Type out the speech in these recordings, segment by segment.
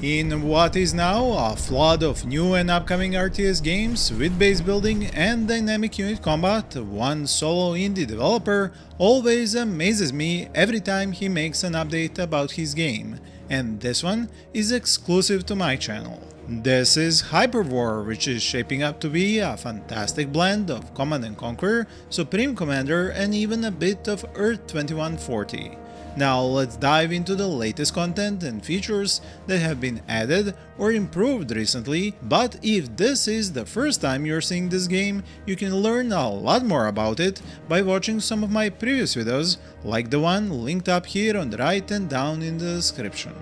In what is now a flood of new and upcoming RTS games with base building and dynamic unit combat, one solo indie developer always amazes me every time he makes an update about his game, and this one is exclusive to my channel. This is Hyperwar, which is shaping up to be a fantastic blend of Command & Conquer, Supreme Commander, and even a bit of Earth 2140. Now let's dive into the latest content and features that have been added or improved recently, but if this is the first time you're seeing this game, you can learn a lot more about it by watching some of my previous videos, like the one linked up here on the right and down in the description.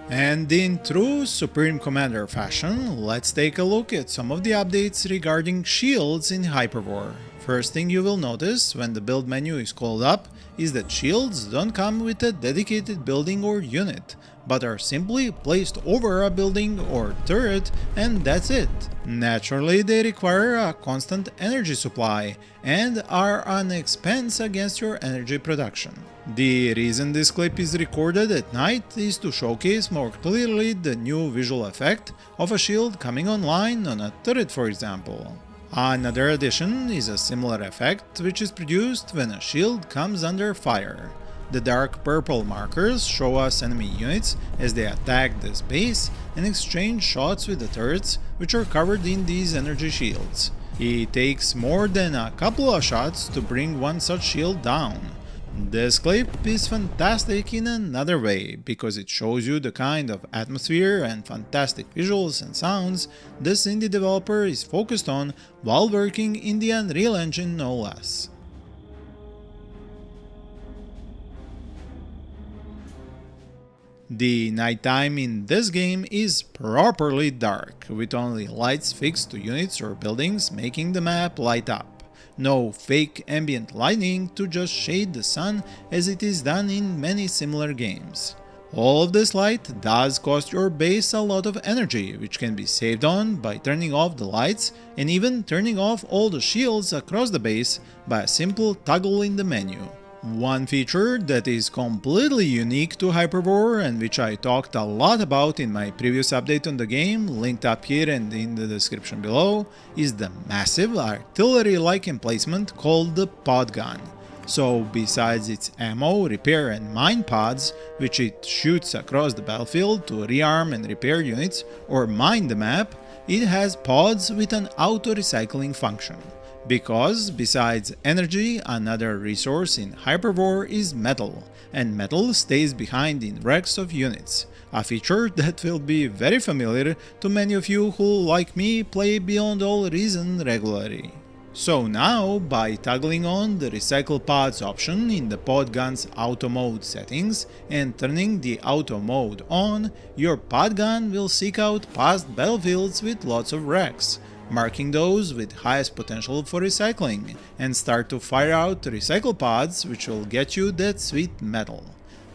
And in true Supreme Commander fashion, let's take a look at some of the updates regarding shields in Hyperwar. First thing you will notice when the build menu is called up is that shields don't come with a dedicated building or unit, but are simply placed over a building or turret, and that's it. Naturally, they require a constant energy supply and are an expense against your energy production. The reason this clip is recorded at night is to showcase more clearly the new visual effect of a shield coming online on a turret, for example. Another addition is a similar effect which is produced when a shield comes under fire. The dark purple markers show us enemy units as they attack this base and exchange shots with the turrets which are covered in these energy shields. It takes more than a couple of shots to bring one such shield down. This clip is fantastic in another way, because it shows you the kind of atmosphere and fantastic visuals and sounds this indie developer is focused on while working in the Unreal Engine no less. The nighttime in this game is properly dark, with only lights fixed to units or buildings making the map light up. No fake ambient lighting to just shade the sun as it is done in many similar games. All of this light does cost your base a lot of energy, which can be saved on by turning off the lights and even turning off all the shields across the base by a simple toggle in the menu. One feature that is completely unique to Hyperwar and which I talked a lot about in my previous update on the game, linked up here and in the description below, is the massive artillery-like emplacement called the pod gun. So besides its ammo, repair and mine pods, which it shoots across the battlefield to rearm and repair units or mine the map, it has pods with an auto-recycling function. Because, besides energy, another resource in Hyperwar is metal, and metal stays behind in wrecks of units, a feature that will be very familiar to many of you who, like me, play Beyond All Reason regularly. So now, by toggling on the Recycle Pods option in the pod gun's auto mode settings and turning the auto mode on, your pod gun will seek out past battlefields with lots of wrecks, marking those with highest potential for recycling, and start to fire out recycle pods which will get you that sweet metal.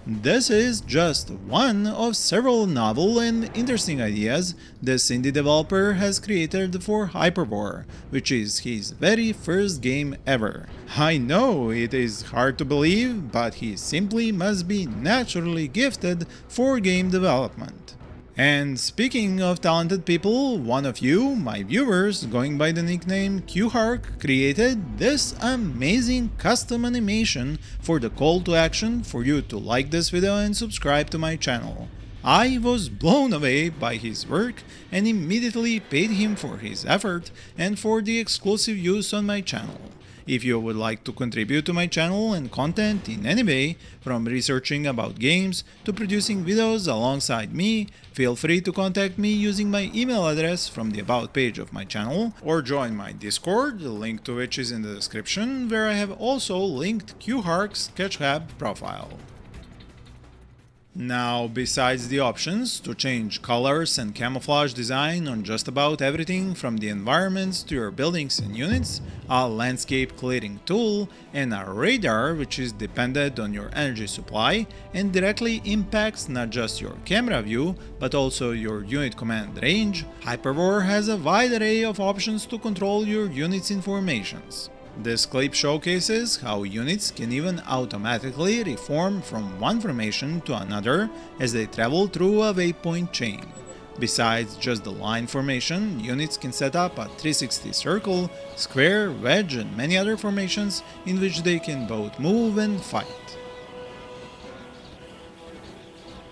This is just one of several novel and interesting ideas this indie developer has created for Hyperwar, which is his very first game ever. I know it is hard to believe, but he simply must be naturally gifted for game development. And speaking of talented people, one of you, my viewers, going by the nickname QHark, created this amazing custom animation for the call to action for you to like this video and subscribe to my channel. I was blown away by his work and immediately paid him for his effort and for the exclusive use on my channel. If you would like to contribute to my channel and content in any way, from researching about games to producing videos alongside me, feel free to contact me using my email address from the About page of my channel, or join my Discord, the link to which is in the description, where I have also linked QHark's Sketchhab profile. Now, besides the options to change colors and camouflage design on just about everything from the environments to your buildings and units, a landscape clearing tool, and a radar which is dependent on your energy supply and directly impacts not just your camera view but also your unit command range, Hyperwar has a wide array of options to control your unit's informations. This clip showcases how units can even automatically reform from one formation to another as they travel through a waypoint chain. Besides just the line formation, units can set up a 360 circle, square, wedge, and many other formations in which they can both move and fight.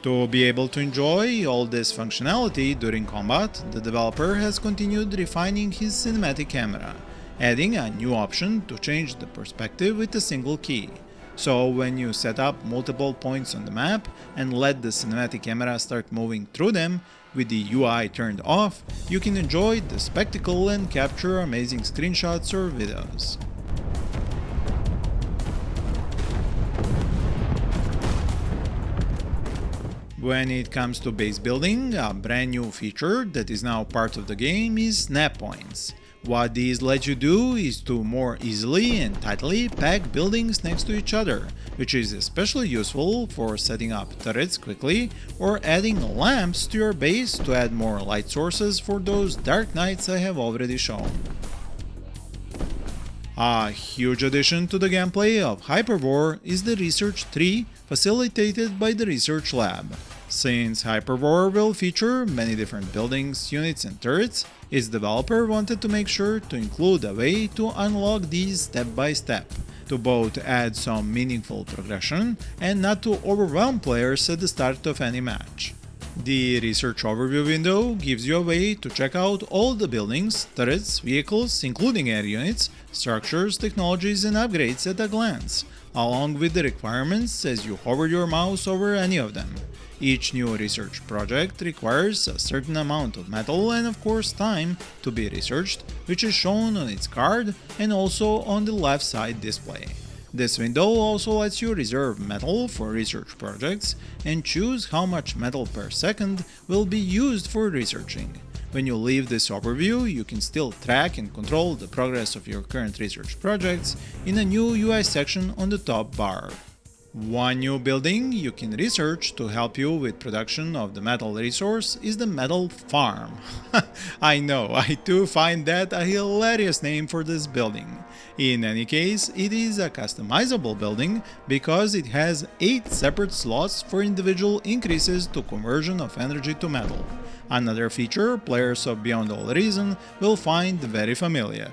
To be able to enjoy all this functionality during combat, the developer has continued refining his cinematic camera, adding a new option to change the perspective with a single key. So when you set up multiple points on the map and let the cinematic camera start moving through them, with the UI turned off, you can enjoy the spectacle and capture amazing screenshots or videos. When it comes to base building, a brand new feature that is now part of the game is snap points. What these let you do is to more easily and tightly pack buildings next to each other, which is especially useful for setting up turrets quickly or adding lamps to your base to add more light sources for those dark nights I have already shown. A huge addition to the gameplay of Hyperwar is the research tree facilitated by the research lab. Since Hyperwar will feature many different buildings, units and turrets, its developer wanted to make sure to include a way to unlock these step by step, to both add some meaningful progression and not to overwhelm players at the start of any match. The research overview window gives you a way to check out all the buildings, turrets, vehicles, including air units, structures, technologies and upgrades at a glance, along with the requirements as you hover your mouse over any of them. Each new research project requires a certain amount of metal and of course time to be researched, which is shown on its card and also on the left side display. This window also lets you reserve metal for research projects and choose how much metal per second will be used for researching. When you leave this overview, you can still track and control the progress of your current research projects in a new UI section on the top bar. One new building you can research to help you with production of the metal resource is the metal farm. I know, I too find that a hilarious name for this building. In any case, it is a customizable building because it has 8 separate slots for individual increases to conversion of energy to metal. Another feature players of Beyond All Reason will find very familiar.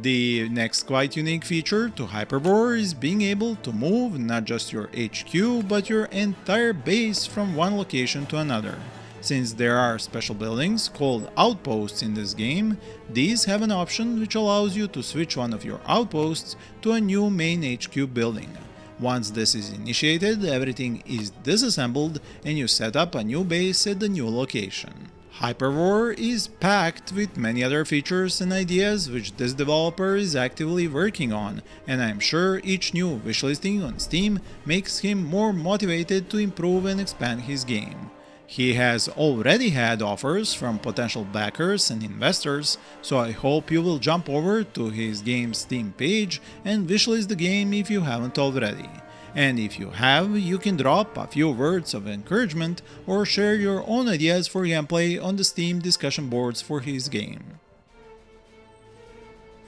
The next quite unique feature to Hyperwar is being able to move not just your HQ but your entire base from one location to another. Since there are special buildings called outposts in this game, these have an option which allows you to switch one of your outposts to a new main HQ building. Once this is initiated, everything is disassembled and you set up a new base at the new location. Hyperwar is packed with many other features and ideas which this developer is actively working on, and I'm sure each new wishlisting on Steam makes him more motivated to improve and expand his game. He has already had offers from potential backers and investors, so I hope you will jump over to his game's Steam page and wishlist the game if you haven't already. And if you have, you can drop a few words of encouragement or share your own ideas for gameplay on the Steam discussion boards for his game.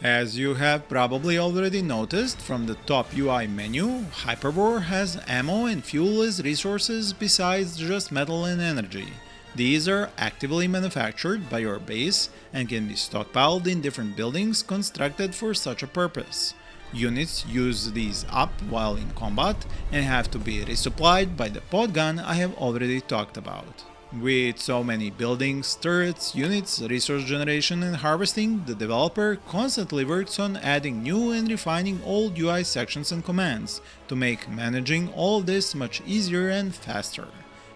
As you have probably already noticed from the top UI menu, Hyperwar has ammo and fuel as resources besides just metal and energy. These are actively manufactured by your base and can be stockpiled in different buildings constructed for such a purpose. Units use these up while in combat and have to be resupplied by the pod gun I have already talked about. With so many buildings, turrets, units, resource generation and harvesting, the developer constantly works on adding new and refining old UI sections and commands to make managing all this much easier and faster.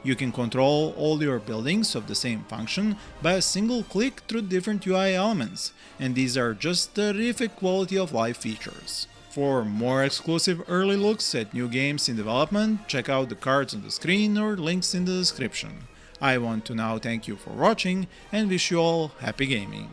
You can control all your buildings of the same function by a single click through different UI elements, and these are just terrific quality of life features. For more exclusive early looks at new games in development, check out the cards on the screen or links in the description. I want to now thank you for watching and wish you all happy gaming.